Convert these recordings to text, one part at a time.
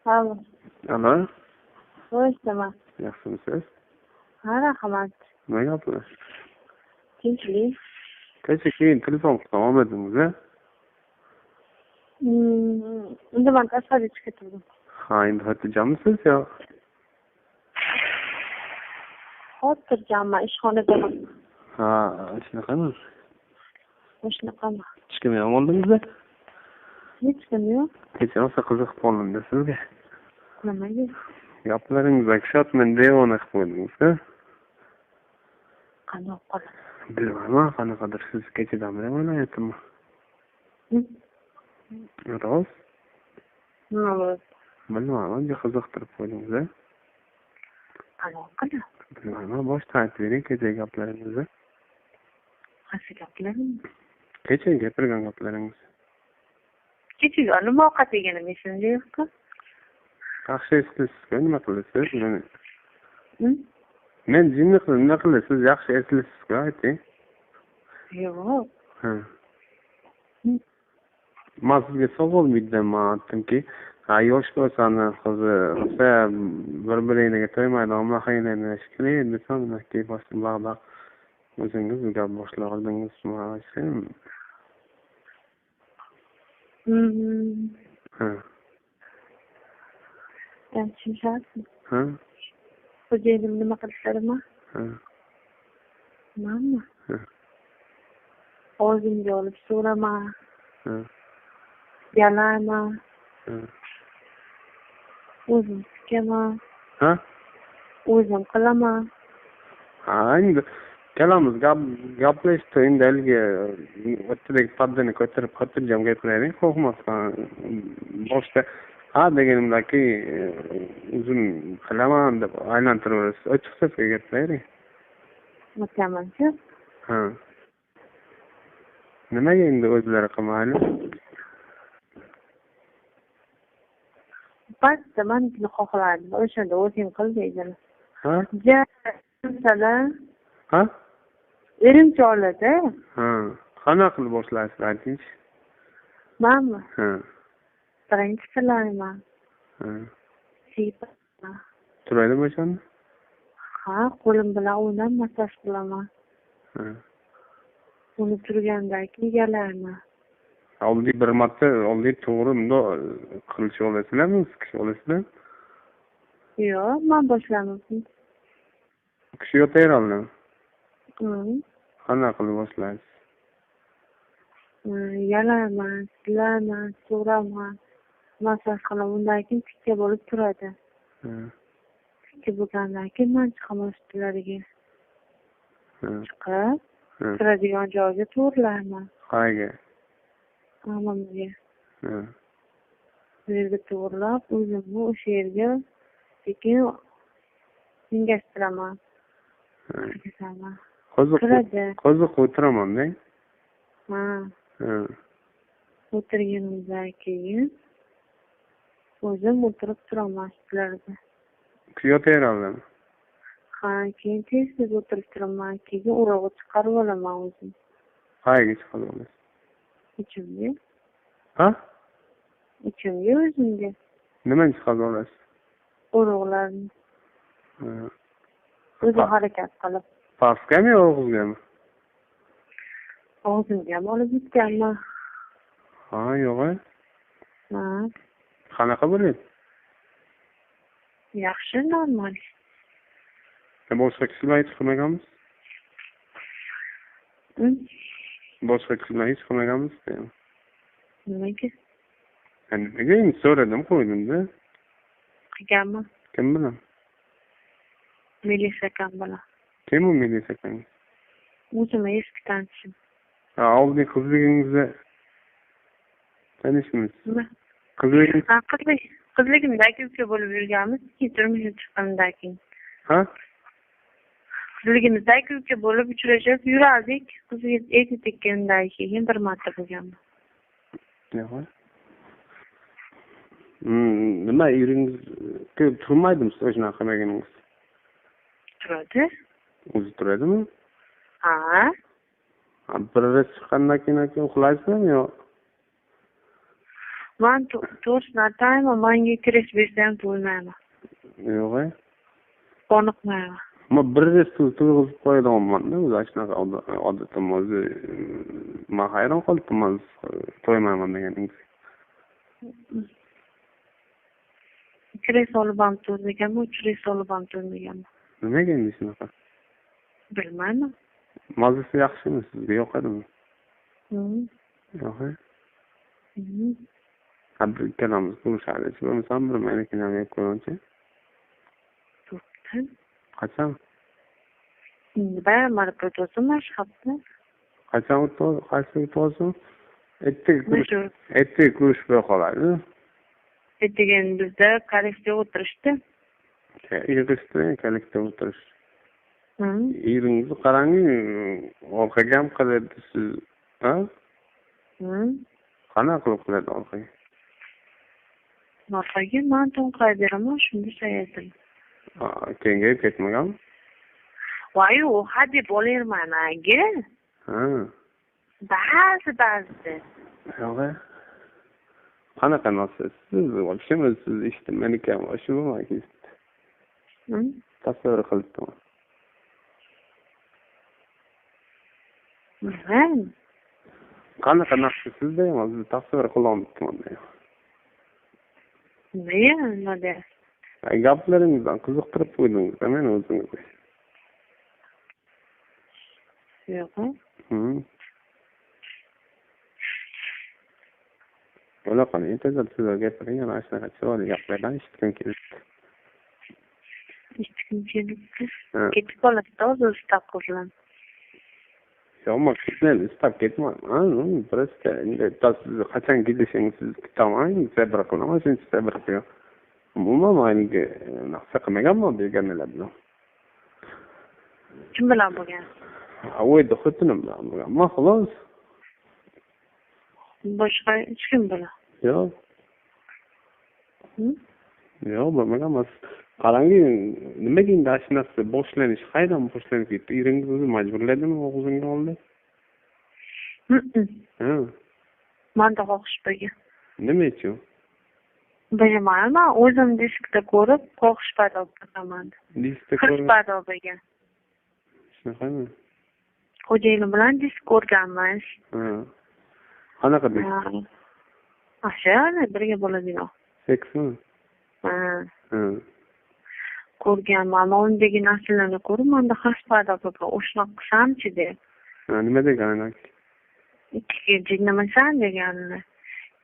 Alo. Alo. Bo'lishdimi? Yaxshimisiz? Ha, rahmat. Nima gaplar? Tinchlik. Keyin telefon qilib olmadingiz-a? Endi men tashqariga chiqib ketdim. Ha, endi xotirjamsiz yo? Xotirjamman, ishxonadaman. Ha, shunaqami? Shunaqami? Hech kimni ham oldingizda? Hech kim yo'q. Kecha rosa qiziqib qoldim-da sizga. Nimaga? Gaplaringiz o'xshatman devona qilib qo'ydingiz-a? Qanaqa qilib? Bilmayman, qanaqadir siz kechadan beri o'ylayaptimi? Rost? Nima bo'ldi? Bilmayman, qiziqtirib qo'ydingiz-a? Qanaqa qilib? Bilmayman, boshdan aytib bering kechagi gaplaringizni. Qaysi gaplarim? Kecha gapirgan gaplaringiz. Kechaga nima ovqat yeganim esimda yo'q-ku. Yaxshi eslaysiz-ku, nima qilasiz? Men jinni qilib nima qilasiz? Yaxshi eslaysiz-ku, ayting. Yo'q. Ha. Men sizga savol berdim, aytdimki, yosh bo'lsani qizi rosa bir-biringizga to'ymaydigan mahallanglarni shikilay desam, keyin boshqa bag'da o'zingiz gap boshlardingiz. Ha. Tushunasiz? Ha. Xo'jayinim nima qilishlarini? Ha. Manmi? Ha. O'zimga olib so'raman, Ha. yalayman, Ha. o'zim tikaman, Ha. o'zim qilaman. Ha, endi kelamiz gaplashib endi haligi o'rtadagi paddani ko'tarib xotirjam gapiraylik, qo'rqmasdan. Boshda ha deganimdaki o'zim qilaman deb aylantirasiz. Ochiq so'zga gapiraylik. Aytaman-ku. Ha. Nimaga endi o'zlari qilmaydi? Ba'zida manikini xohlardim. O'shanda o'zing qil deydimi? Ha? Masalan, Ha? erincha oladi. Ha. Qanaqa qilib boshlaysiz aytingchi? Manmi? Ha. Birinchi tilayman. Ha. Siypaman. Turaydimi o'shanda? Ha, qo'lim bilan o'ynab massaj qilaman. Ha. Uni turgandan keyin yalayman. Oldin bir marta to'g'ri bundoq qilishib olasizlarmi, siqishib olasizlar? Yo'q, men boshlamayman. Kishi yotaveradi. Hmm. Qanaqa qilib boshlaysiz? Yalayman, silayman, so'raman, massaj qilaman. Undan keyin tikka bo'lib turadi. Tikka bo'lgandan keyin men chiqaman ustilariga. Chiqib, turadigan joyga to'g'rilayman. Qayga? Hammamga. Bu yerga to'g'rilab, o'zimni o'sha yerga sekin engashtiraman. Qo'ziq o'tiraman-da. Ha. O'tirganimdan keyin o'zim o'tirib turaman ustilarida. Yotaveradimi? Ha, keyin tez o'tirib turaman. Keyin urug'i chiqarib olaman o'zim. Qayga chiqarib olasiz? Ichimga. Ha? Ichimga o'zimga. Nimani chiqarib olasiz? Urug'larni. O'zim harakat qilib. Pastgami, og'izgami? Og'zimga ham olib yutganman. Ha, yo'q-a? Ha. Qanaqa bo'lyapti? Yaxshi, normal. Boshqa kishi bilan hech qilmaganmiz? Boshqa kishi bilan hech qilmaganmiz? Nimaga? Nimaga endi so'radim, qo'ydim-da. Qilganman. Kim bilan? Melis akam bilan. Kim u Melis akangiz? O'zimni eski tanishim. Ha, oldin qizligingizda tanishmiz. Nima? Qizligingizda Qizligimda aka bo'lib yurganmiz, keyin turmushga chiqqandan keyin. Ha? Qizligimizda aka bo'lib uchrashib yurardik. Qizga eti tekkandan keyin bir marta bo'lganman. Yo'q. Nima eringiz turmaydimi siz shunaqa qilmaganingiz? Turadi. O'zi turadimi? Ha. Bir chiqqandan keyin uxlaysizmi yo? Men to'g'risini aytaymi, menga kirish bersa ham to'ymayman. Yo'q. Qoniqmayman. Men bir rez to'yg'izib qo'yadiganman-da, o'zi shunaqa odatim o'zi. Men hayron qolibman to'ymayman deganingiz. Kirish olib ham to'ymaganman, uchirish olib ham to'ymaganman. Nimaga endi shunaqa? Bilmayman. Mazasi yaxshimi sizga, yoqadimi? Yo'q. Hadi ikkalamiz ko'rishamiz. Bo'lmasam bir meniki ham yeb qo'yingchi. To'xta. Qachon? Bayramlar o'tsin, hafta. Qachon qaysi o'tsin? Ertaga ko'rishib qoladi. Degan bizda kollektiv o'tirishdi. Yig'ishdi, kollektiv o'tirish. Eringizni qarang, orqaga ham qiladi siz. Ha? Qanaqa qilib qiladi orqaga? Orqaga men to'nqay beraman, shunda sayyadim. Kengayib ketmaganmi? Voy, u hadeb olerman aka. Ha. Ba'zi. Yo'q. Qanaqa narsa? Siz o'shimi siz meniki ham shu bo'lmaydi. Tasavvur qilibman. Qanaqa narsa sizda ham o'zi tasavvur qilolmayman. Nima? Gaplaringizdan qiziqtirib qo'ydingiz, men o'zingiz. Yo'q. Ola qani, intizor sizga gapiring, ana shunaqa chiroyli gaplardan eshitgim kelibdi. Ketib qoladi, o'zi istab qilgan. Yo'q, men istab ketmayman. Просто siz qachon kelishingizni kutaman, sabr qilaman, shuncha sabr qilaman. Umuman menga narsa qilmaganman deganlar bilan. Kim bilan bo'lgan? O'yda xotinim bilan bo'lgan. Men xolos. Boshqa hech kim bilan? Yo'q. Yo'q, bo'lmagan. Qarang, nimaga endi shunaqa boshlanish, qaydan boshlanib ketdi? Eringiz o'zi majburladimi og'zingga oldi? Menda xohish bo'lgan. Nima uchun? Bilmayman, o'zim diskda ko'rib xohish paydo bo'lgan. Diskda ko'rib paydo bo'lgan. Shunaqami? Xo'jayinim bilan disk ko'rganmiz. Qanaqa disk? Ashana birga bo'ladigan. Seksmi? Ko'rganman, undagi narsalarni ko'rib, menda xavf paydo bo'lgan. O'shnaqa qilsamchi deb. Nima deganing? Ikkiga jinnimisan deganlar.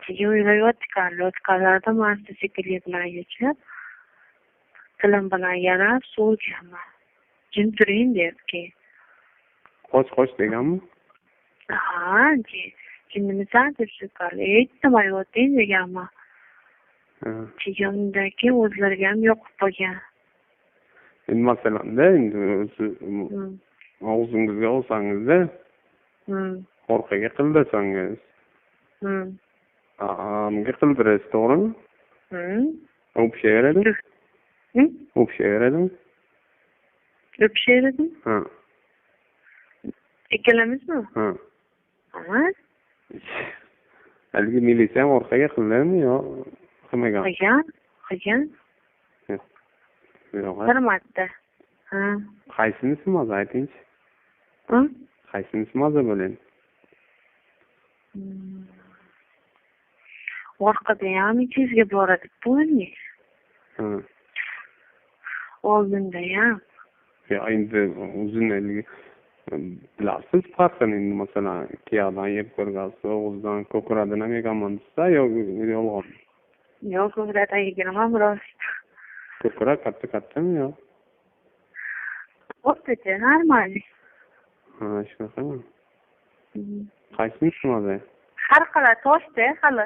Keyin o'ylayotganlarda masta sekilli bilan yechib, tilim bilan yarab so'yganman. Jim turing debki. Qoch deganmi? Ha, jinnimisan deb so'kali. Aytdim yo'ting deganman. Keyin o'zlariga ham yoqib qolgan. Endi masalanda endi og'zingizga olsangiz-da, orqaga qildirsangiz. Menga qildirasiz, to'g'rimi? O'pishaveradimi? O'pishaveradimi? O'pishaveradimi? Ha. Ikkalamizmi? Ha. Haligi militsiya ham orqaga qildimi yo qilmagan? Qilgan. Yo'q. Bir marta. Qaysinisi maza aytingchi? Qaysinisi maza bo'ling? Orqada ham ichizga boradi, bo'lmi? Oldinda ham. Ya endi o'zinligi bilasiz farqini, endi masalan, kiyadan yeb ko'rgansiz, o'g'izdan ko'kradan ham yeganman desa, yolg'on. Yo'q, ko'kradan yeganman rost. Ko'krak katta-kattami yo? O'rtacha, normal. Shunaqami? Qaysinisi maza? Har qalay toshda, hali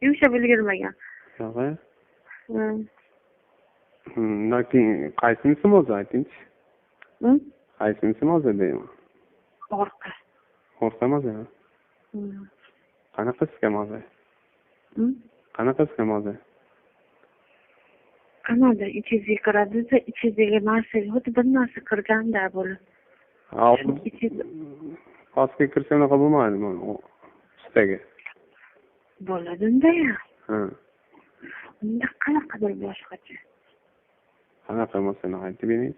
yumshab ulgurmagan. Yo'q. Lekin qaysinisi maza aytingchi? Qaysinisi maza deyman? Orqa maza? Qanaqasiga maza? Qanaqasiga maza? Qanada ichizga kiradi-da, ichidagi narsaga xuddi bir narsa kirganda bo'lib. Pastga kirsa unaqa bo'lmaydimi? Ustiga. bo'ladi undayam. Ha. Unda qanaqadir boshqacha. Qanaqa masalan aytib bering.